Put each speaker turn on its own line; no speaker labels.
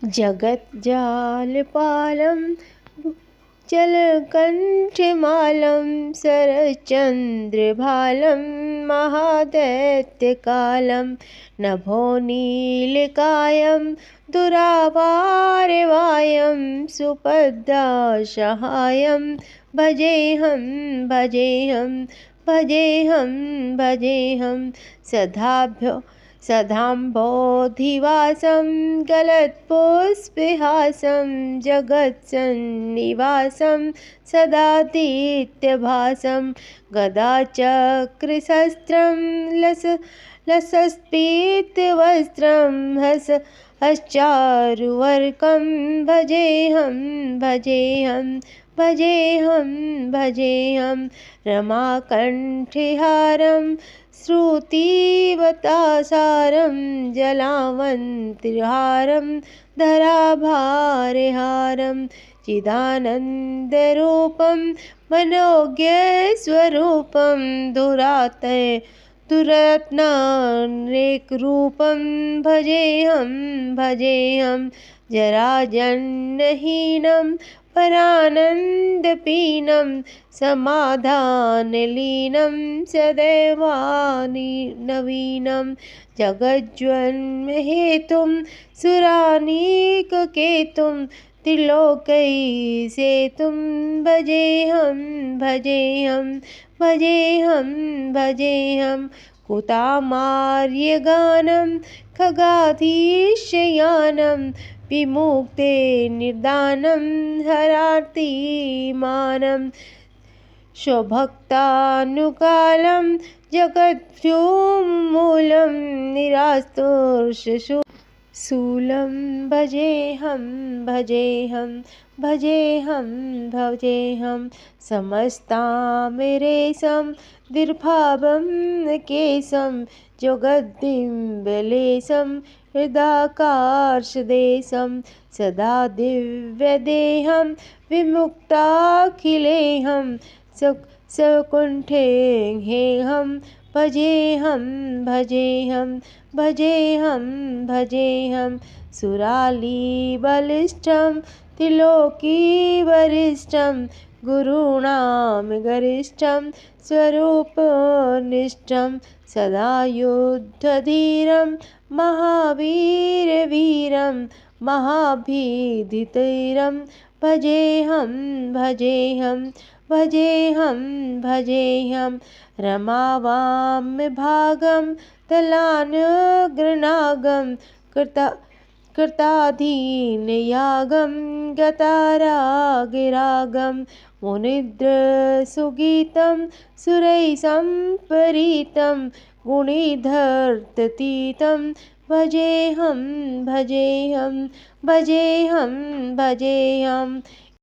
जगज्जालपालं जलकण्ठमालं शरच्चन्द्रभालं महादैत्यकालं नभोनीलकायं दुरावारवायं सुपदासहायं भजेऽहं भजेऽहं भजेऽहं भजेऽहं सदाम्भोधिवासं गलत्पुष्पहासं जगत्सन्निवासं सदादित्यभासं गदाचक्रशस्त्रं लसत्पीतवस्त्रं हश्चारुवर्कं भजेऽहं भजेऽहं भजेऽहं भजेऽहं रमाकण्ठहारं श्रुतिवतासारं जलावन्तिहारं धराभारहारं चिदानन्दरूपं मनोज्ञस्वरूपं दुरत्नानेकरूपं भजेऽहं भजेऽहं जराजन्महीनं परानन्दपीनं समाधानलीनं सदैवानिनवीनं जगज्जन्महेतुं सुरानीककेतुं त्रिलोकैसेतुं भजेऽहं भजेऽहं भजेऽहं भजेऽहं कुतामार्यगानं खगाधीशयानं विमुक्ते निर्दानं हरातिमानं स्वभक्तानुकालं जगद्भ्योन्मूलं निरास्तुर्शूलं भजेऽहं भजेऽहं भजेऽहं भजेऽहं समस्तामिरेशं दीर्भावं केशं जगद्दिम्बलेशं हृदाकाशदेशं सदा दिव्यदेहं विमुक्ताखिलेहं सकुण्ठेऽहं भजेऽहं भजेऽहं भजेऽहं भजेऽहं सुरालीबलिष्ठं त्रिलोकीवरिष्ठं गुरूणां गरिष्ठं स्वरूपनिष्ठं सदा युद्धधीरं महावीरवीरं महाभीदितैरं भजेऽहं भजेऽहं भजेऽहं भजेऽहं रमावाम्यभागं दलानग्रनागं कृताधीनयागं गतारागिरागं मुनिद्रसुगीतं सुरैः सम्परीतं गुणिधर्ततीतं भजेऽहं भजेऽहं भजेऽहं भजेऽहं